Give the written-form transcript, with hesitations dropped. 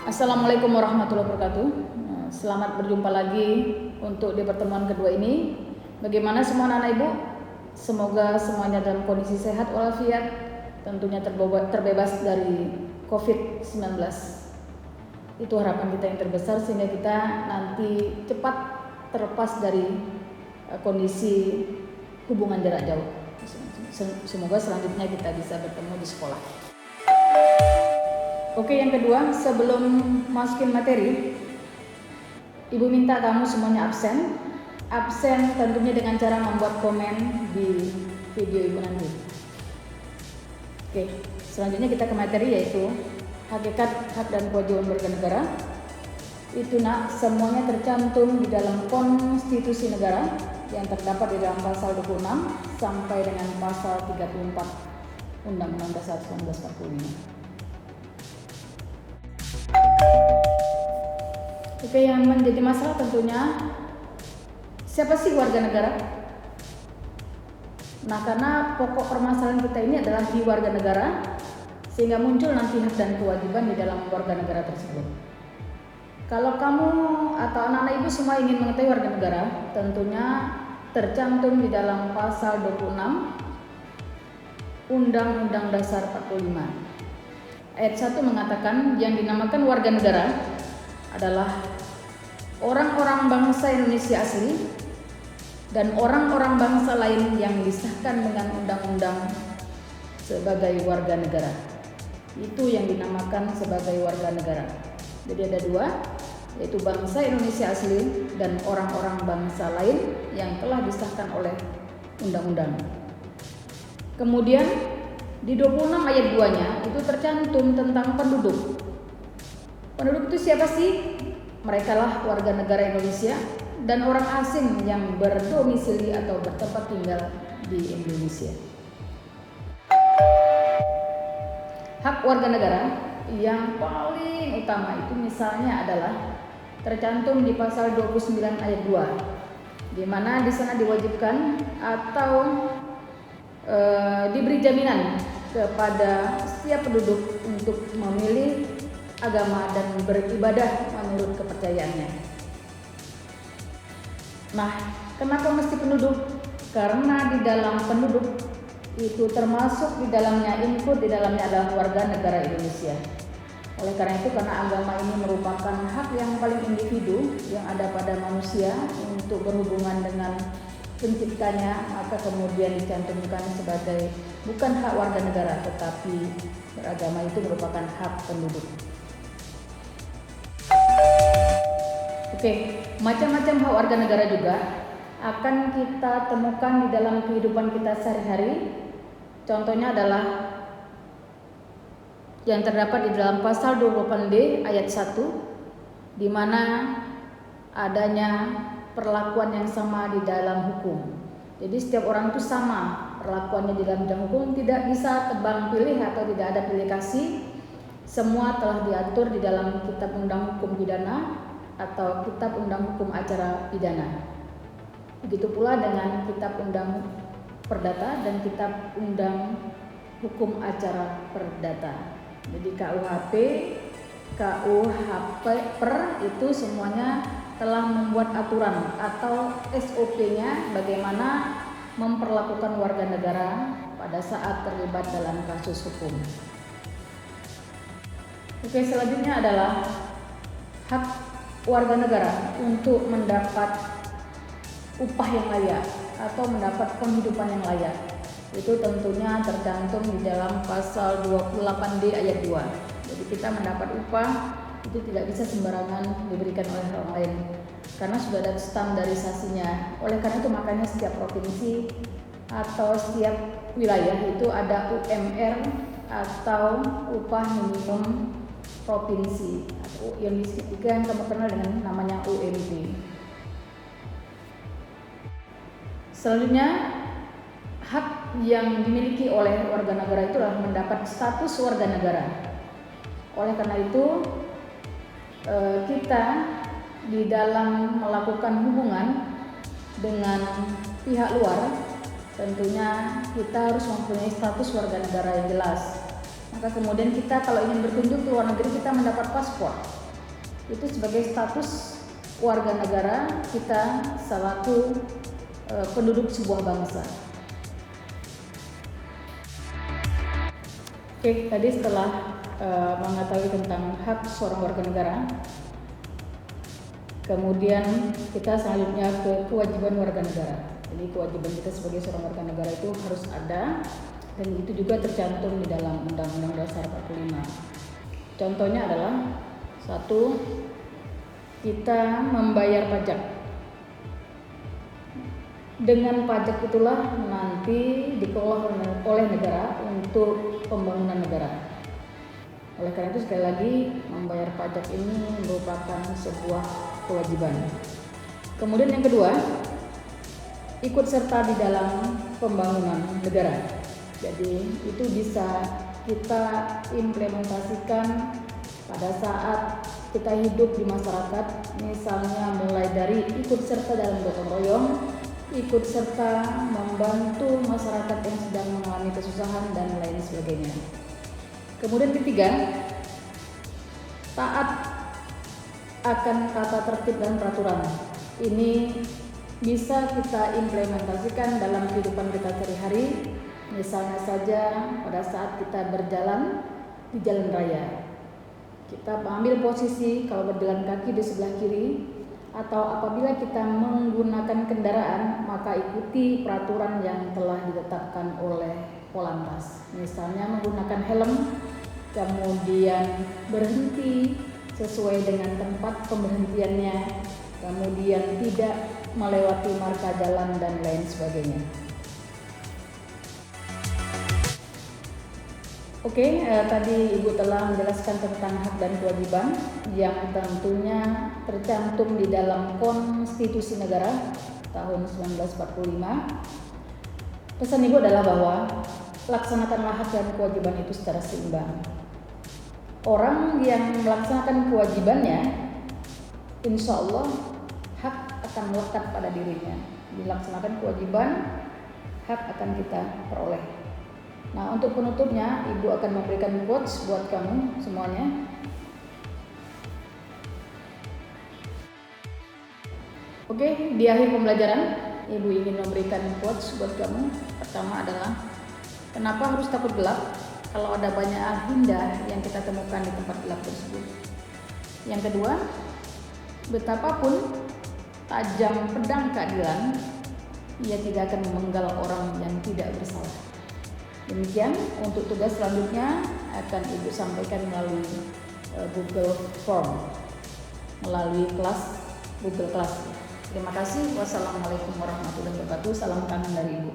Assalamualaikum warahmatullahi wabarakatuh. Selamat berjumpa lagi untuk di pertemuan kedua ini. Bagaimana semua anak ibu? Semoga semuanya dalam kondisi sehat walafiat, tentunya terbebas dari COVID-19. Itu harapan kita yang terbesar sehingga kita nanti cepat terlepas dari kondisi hubungan jarak jauh. Semoga selanjutnya kita bisa bertemu di sekolah. Oke, yang kedua, sebelum masukin materi, Ibu minta kamu semuanya absen. Absen tentunya dengan cara membuat komen di video Ibu nanti. Oke, selanjutnya kita ke materi, yaitu hakikat hak dan kewajiban warga negara. Itu semuanya tercantum di dalam konstitusi negara yang terdapat di dalam pasal 26 sampai dengan pasal 34 Undang-Undang Dasar 1945. Oke, yang menjadi masalah tentunya siapa sih warga negara? Nah, karena pokok permasalahan kita ini adalah di warga negara, sehingga muncul nanti hak dan kewajiban di dalam warga negara tersebut. Kalau kamu atau anak-anak ibu semua ingin mengetahui warga negara, tentunya tercantum di dalam pasal 26 Undang-Undang Dasar 45. Ayat 1 mengatakan yang dinamakan warga negara adalah orang-orang bangsa Indonesia asli dan orang-orang bangsa lain yang disahkan dengan undang-undang sebagai warga negara. Itu yang dinamakan sebagai warga negara. Jadi ada dua, yaitu bangsa Indonesia asli dan orang-orang bangsa lain yang telah disahkan oleh undang-undang. Kemudian di 26 ayat 2-nya itu tercantum tentang penduduk. Penduduk itu siapa sih? Mereka lah warga negara Indonesia dan orang asing yang berdomisili atau bertempat tinggal di Indonesia. Hak warga negara yang paling utama itu misalnya adalah tercantum di pasal 29 ayat 2, di mana di sana diwajibkan atau diberi jaminan kepada setiap penduduk untuk memilih agama dan beribadah menurut kepercayaannya. Nah, kenapa mesti penduduk? Karena di dalam penduduk itu termasuk di dalamnya input di dalamnya adalah warga negara Indonesia. Oleh karena itu, karena agama ini merupakan hak yang paling individu yang ada pada manusia untuk berhubungan dengan penciptanya, maka kemudian dicantumkan sebagai bukan hak warga negara, tetapi beragama itu merupakan hak penduduk. Oke, macam-macam hak warga negara juga akan kita temukan di dalam kehidupan kita sehari-hari. Contohnya adalah yang terdapat di dalam pasal 28D ayat 1, di mana adanya perlakuan yang sama di dalam hukum. Jadi setiap orang itu sama perlakuannya di dalam bidang hukum, tidak bisa tebang pilih atau tidak ada pilih kasih. Semua telah diatur di dalam Kitab Undang Hukum Pidana atau Kitab Undang Hukum Acara Pidana. Begitu pula dengan Kitab Undang Perdata dan Kitab Undang Hukum Acara Perdata. Jadi KUHP, Per itu semuanya telah membuat aturan atau SOP-nya bagaimana memperlakukan warga negara pada saat terlibat dalam kasus hukum. Oke, selanjutnya adalah hak warga negara untuk mendapat upah yang layak atau mendapat penghidupan yang layak. Itu tentunya tercantum di dalam pasal 28D ayat 2. Jadi kita mendapat upah itu tidak bisa sembarangan diberikan oleh orang lain karena sudah ada standarisasinya. Oleh karena itu makanya setiap provinsi atau setiap wilayah itu ada UMR atau upah minimum provinsi atau yang kamu kenal dengan namanya UMP. Selanjutnya, hak yang dimiliki oleh warga negara itu adalah mendapat status warga negara. Oleh karena itu, kita di dalam melakukan hubungan dengan pihak luar, tentunya kita harus mempunyai status warga negara yang jelas. Maka kemudian kita kalau ingin berkunjung ke luar negeri, kita mendapat paspor. Itu sebagai status warga negara kita selaku penduduk sebuah bangsa. Oke, tadi setelah mengetahui tentang hak seorang warga negara, kemudian kita selanjutnya ke kewajiban warga negara. Jadi kewajiban kita sebagai seorang warga negara itu harus ada, dan itu juga tercantum di dalam Undang-Undang Dasar 45. Contohnya adalah 1. Kita membayar pajak. Dengan pajak itulah nanti dikelola oleh negara untuk pembangunan negara. Oleh karena itu sekali lagi membayar pajak ini merupakan sebuah kewajiban. Kemudian yang kedua, ikut serta di dalam pembangunan negara. Jadi itu bisa kita implementasikan pada saat kita hidup di masyarakat, misalnya mulai dari ikut serta dalam gotong royong, ikut serta membantu masyarakat yang sedang mengalami kesusahan dan lain sebagainya. Kemudian ketiga, taat akan tata tertib dan peraturan. Ini bisa kita implementasikan dalam kehidupan kita sehari-hari. Misalnya saja pada saat kita berjalan di jalan raya, kita mengambil posisi kalau berjalan kaki di sebelah kiri, atau apabila kita menggunakan kendaraan, maka ikuti peraturan yang telah ditetapkan oleh Polantas. Misalnya menggunakan helm, kemudian berhenti sesuai dengan tempat pemberhentiannya, kemudian tidak melewati marka jalan dan lain sebagainya. Oke, tadi Ibu telah menjelaskan tentang hak dan kewajiban yang tentunya tercantum di dalam Konstitusi Negara tahun 1945. Pesan Ibu adalah bahwa laksanakanlah hak dan kewajiban itu secara seimbang. Orang yang melaksanakan kewajibannya, insya Allah hak akan melekat pada dirinya. Dilaksanakan kewajiban, hak akan kita peroleh. Nah, untuk penutupnya, Ibu akan memberikan quotes buat kamu semuanya. Oke, di akhir pembelajaran, Ibu ingin memberikan quotes buat kamu. Pertama adalah, kenapa harus takut gelap kalau ada banyak hal indah yang kita temukan di tempat gelap tersebut? Yang kedua, betapapun tajam pedang keadilan, ia tidak akan memenggal orang yang tidak bersalah. Demikian untuk tugas selanjutnya akan Ibu sampaikan melalui Google Form, melalui kelas Google Class. Terima kasih. Wassalamualaikum warahmatullahi wabarakatuh. Salam kangen dari Ibu.